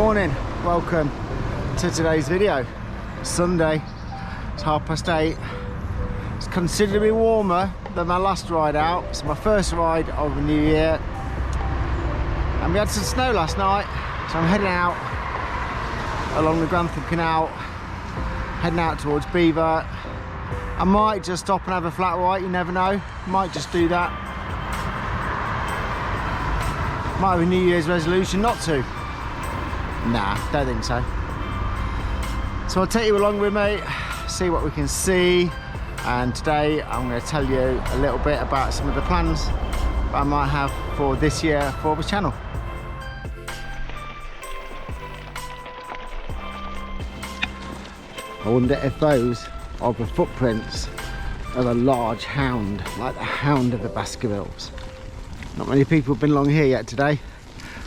morning, welcome to today's video. Sunday, it's 8:30. It's considerably warmer than my last ride out. It's my first ride of the new year, and we had some snow last night, so I'm heading out along the Grantham Canal, heading out towards Belvoir. I might just stop and have a flat white, you never know. Might just do that. Might have a New Year's resolution not to. Nah, don't think so. So I'll take you along with me, see what we can see, and today I'm going to tell you a little bit about some of the plans that I might have for this year for the channel. I wonder if those are the footprints of a large hound, like the hound of the Baskervilles. Not many people have been along here yet today.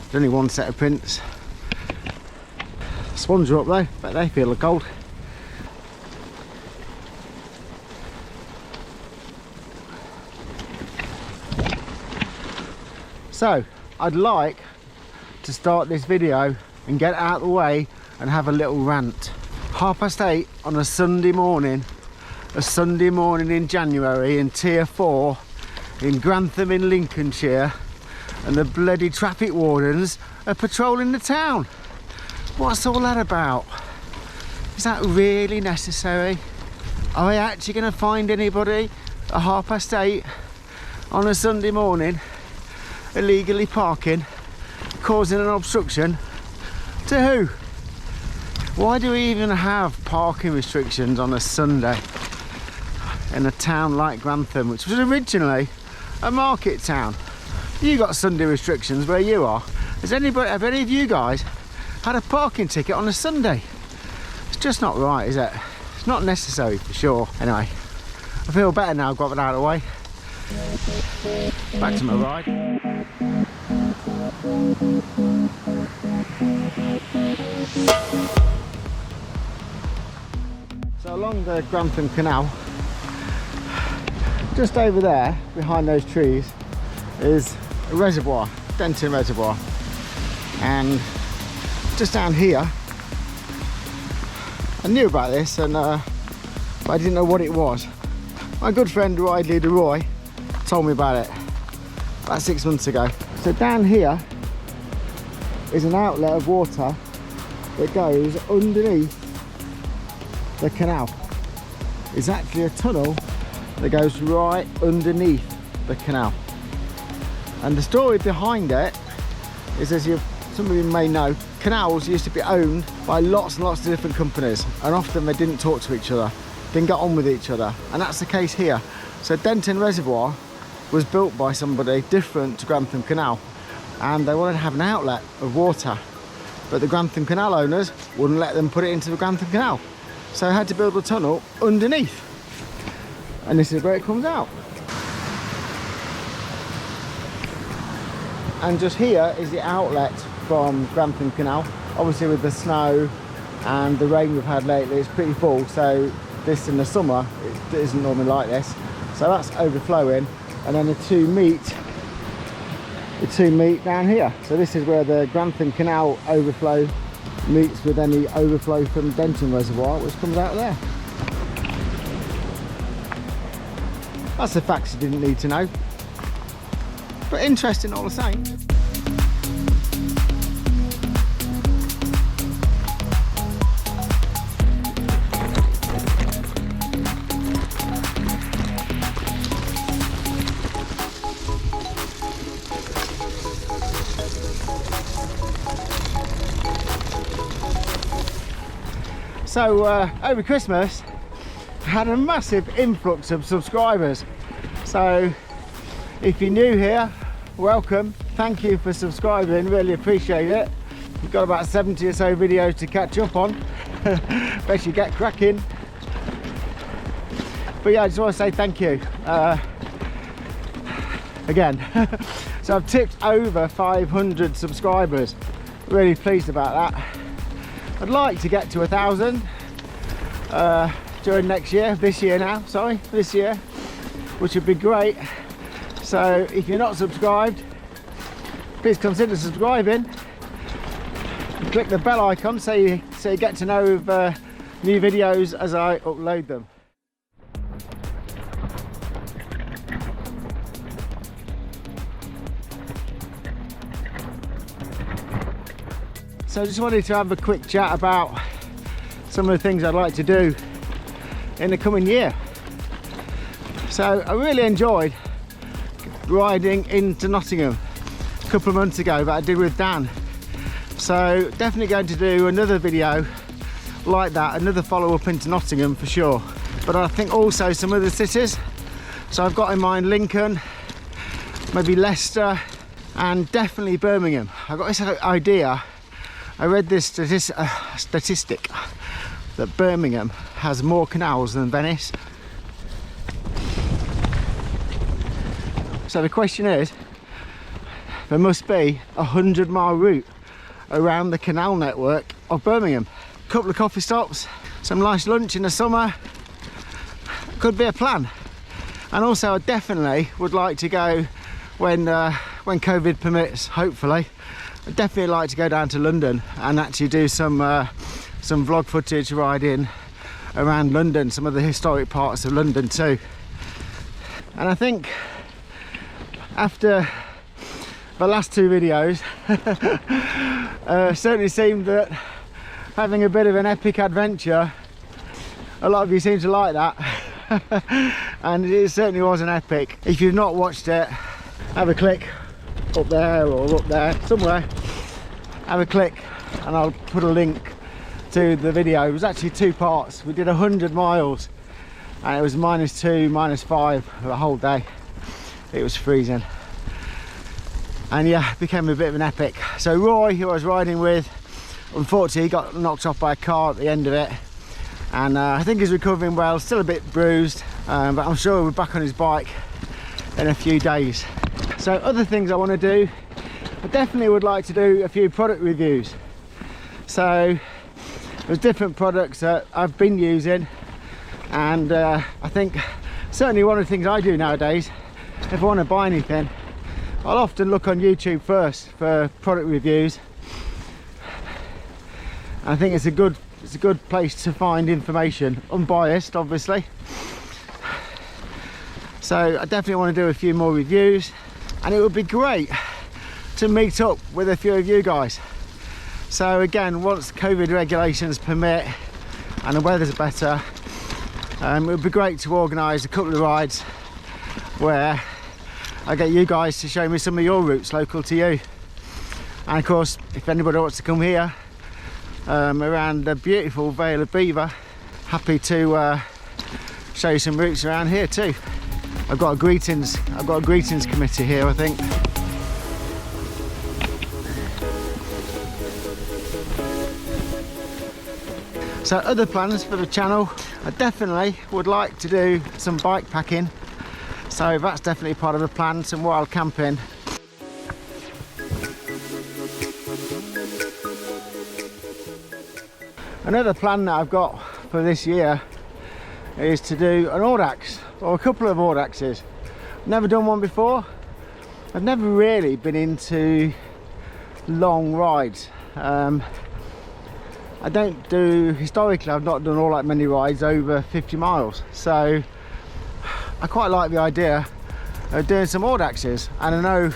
There's only one set of prints. Swans are up though, but they feel the cold. So, I'd like to start this video and get out of the way and have a little rant. 8:30 on a Sunday morning in January in Tier 4 in Grantham in Lincolnshire, and the bloody traffic wardens are patrolling the town. What's all that about? Is that really necessary? Are we actually going to find anybody at 8:30 on a Sunday morning illegally parking, causing an obstruction? To who? Why do we even have parking restrictions on a Sunday in a town like Grantham, which was originally a market town? You got Sunday restrictions where you are. Have any of you guys had a parking ticket on a Sunday? It's just not right, is it? It's not necessary for sure. Anyway, I feel better now I've got that out of the way. Back to my ride. So along the Grantham Canal, just over there, behind those trees, is a reservoir, Denton Reservoir. And just down here, I knew about this, but I didn't know what it was. My good friend Ride Leader Roy told me about it about 6 months ago. So down here is an outlet of water that goes underneath the canal. It's actually a tunnel that goes right underneath the canal. And the story behind it is, as some of you may know, canals used to be owned by lots and lots of different companies, and often they didn't talk to each other, didn't get on with each other, and that's the case here. So Denton Reservoir was built by somebody different to Grantham Canal, and they wanted to have an outlet of water, but the Grantham Canal owners wouldn't let them put it into the Grantham Canal, so they had to build a tunnel underneath, and this is where it comes out. And just here is the outlet from Grantham Canal. Obviously with the snow and the rain we've had lately, it's pretty full, so this in the summer it isn't normally like this. So that's overflowing, and then the two meet down here. So this is where the Grantham Canal overflow meets with any overflow from Denton Reservoir, which comes out of there. That's the facts you didn't need to know, but interesting all the same. So over Christmas I had a massive influx of subscribers. So if you're new here, welcome, thank you for subscribing, really appreciate it. We've got about 70 or so videos to catch up on. Best you get cracking. But yeah, I just want to say thank you again. So I've tipped over 500 subscribers, really pleased about that. I'd like to get to 1,000 during this year, which would be great. So if you're not subscribed, please consider subscribing. Click the bell icon so you get to know of new videos as I upload them. So I just wanted to have a quick chat about some of the things I'd like to do in the coming year. So I really enjoyed riding into Nottingham a couple of months ago that I did with Dan. So definitely going to do another video like that, another follow-up into Nottingham for sure. But I think also some other cities. So I've got in mind Lincoln, maybe Leicester, and definitely Birmingham. I've got this idea. I read this statistic that Birmingham has more canals than Venice. So the question is, there must be a 100-mile route around the canal network of Birmingham. A couple of coffee stops, some nice lunch in the summer, could be a plan. And also I definitely would like to go when COVID permits, hopefully. I'd definitely like to go down to London and actually do some vlog footage riding around London, some of the historic parts of London too. And I think after the last two videos certainly seemed that having a bit of an epic adventure, a lot of you seem to like that. And it certainly was an epic. If you've not watched it, have a click up there or up there somewhere, have a click and I'll put a link to the video. It was actually two parts. We did 100 miles and it was -2, -5 the whole day. It was freezing, and yeah, it became a bit of an epic. So Roy, who I was riding with, unfortunately got knocked off by a car at the end of it, and I think he's recovering well, still a bit bruised, but I'm sure he'll be back on his bike in a few days. So other things I want to do, I definitely would like to do a few product reviews. So there's different products that I've been using, and I think certainly one of the things I do nowadays, if I want to buy anything, I'll often look on YouTube first for product reviews. And I think it's a good place to find information, unbiased obviously. So I definitely want to do a few more reviews, and it would be great to meet up with a few of you guys. So again, once COVID regulations permit and the weather's better, it would be great to organise a couple of rides where I get you guys to show me some of your routes local to you. And of course, if anybody wants to come here around the beautiful Vale of Belvoir, happy to show you some routes around here too. I've got a greetings committee here, I think. So other plans for the channel, I definitely would like to do some bike packing. So that's definitely part of the plan, some wild camping. Another plan that I've got for this year is to do an Audax, or a couple of Audaxes. Never done one before. I've never really been into long rides. I don't do, historically I've not done all that many rides over 50 miles. So I quite like the idea of doing some Audaxes, and I know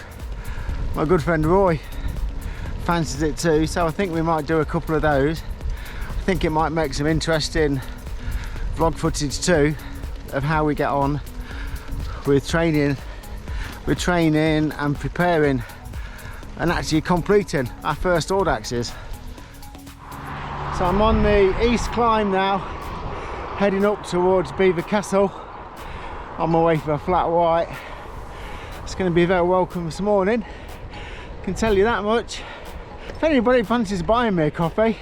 my good friend Roy fancies it too, so I think we might do a couple of those. I think it might make some interesting vlog footage too of how we get on with training and preparing and actually completing our first Audaxes. So I'm on the east climb now, heading up towards Belvoir Castle on my way for a flat white. It's going to be very welcome this morning, can tell you that much. If anybody fancies buying me a coffee,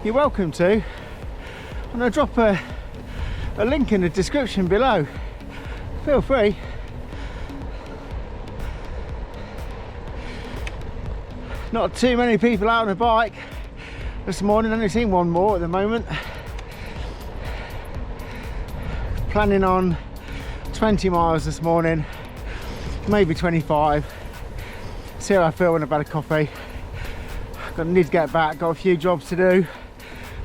you're welcome to, and I'll drop a link in the description below. Feel free. Not too many people out on a bike this morning, only seen one more at the moment. Planning on 20 miles this morning, maybe 25. See how I feel when I've had a coffee. Gonna need to get back, got a few jobs to do.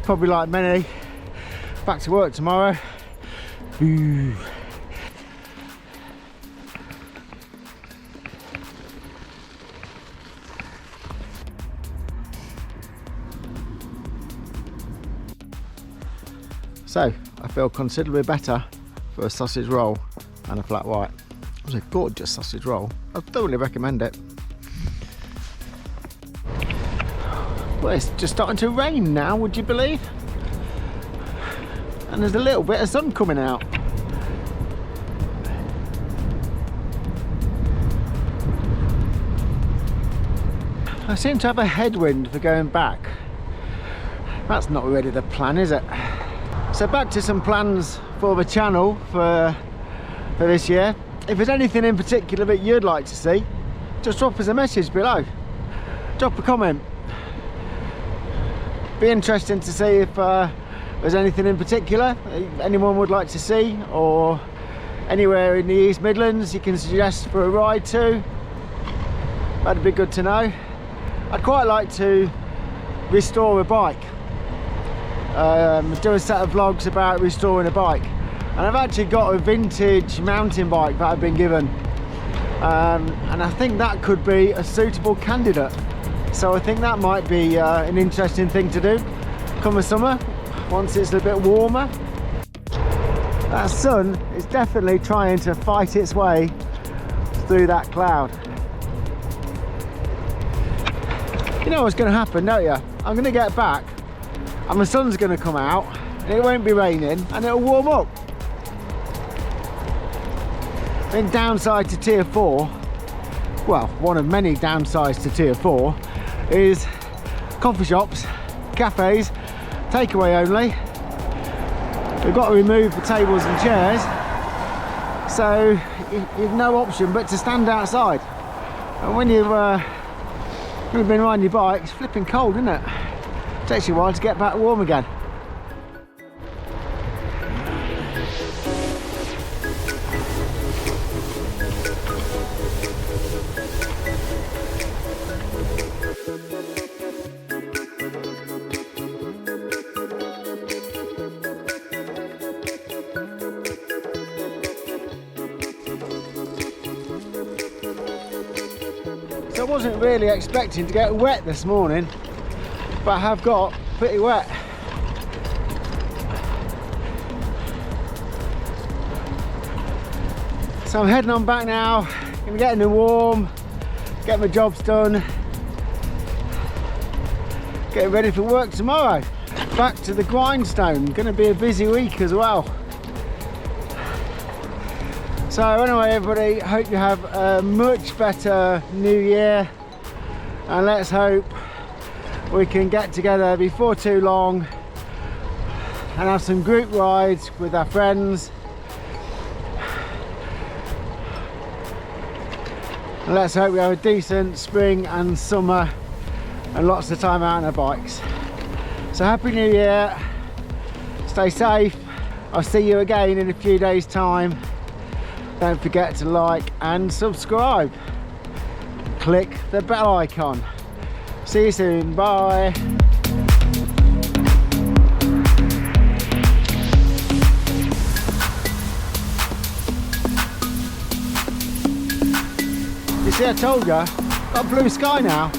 Probably like many. Back to work tomorrow. Ooh. So, I feel considerably better for a sausage roll and a flat white. It was a gorgeous sausage roll. I thoroughly recommend it. Well, it's just starting to rain now, would you believe? And there's a little bit of sun coming out. I seem to have a headwind for going back. That's not really the plan, is it? So back to some plans for the channel for this year. If there's anything in particular that you'd like to see, just drop us a message below. Drop a comment. Be interesting to see if there's anything in particular anyone would like to see, or anywhere in the East Midlands you can suggest for a ride to. That'd be good to know. I'd quite like to restore a bike. Do a set of vlogs about restoring a bike, and I've actually got a vintage mountain bike that I've been given, and I think that could be a suitable candidate. So I think that might be an interesting thing to do come the summer, once it's a bit warmer. That sun is definitely trying to fight its way through that cloud. You know what's going to happen, don't you? I'm going to get back and the sun's going to come out and it won't be raining and it'll warm up. The downside to tier 4, well, one of many downsides to tier 4, is coffee shops, cafes, takeaway only. We've got to remove the tables and chairs, so you've no option but to stand outside. And when you've been riding your bike, it's flipping cold, isn't it? Takes you a while to get back warm again. So I wasn't really expecting to get wet this morning, but I have got pretty wet. So I'm heading on back now, gonna get in the warm, get my jobs done, getting ready for work tomorrow. Back to the grindstone, gonna be a busy week as well. So anyway everybody, hope you have a much better new year, and let's hope we can get together before too long and have some group rides with our friends. And let's hope we have a decent spring and summer and lots of time out on our bikes. So happy new year, stay safe. I'll see you again in a few days time. Don't forget to like and subscribe. Click the bell icon. See you soon, bye. You see, I told you, got blue sky now.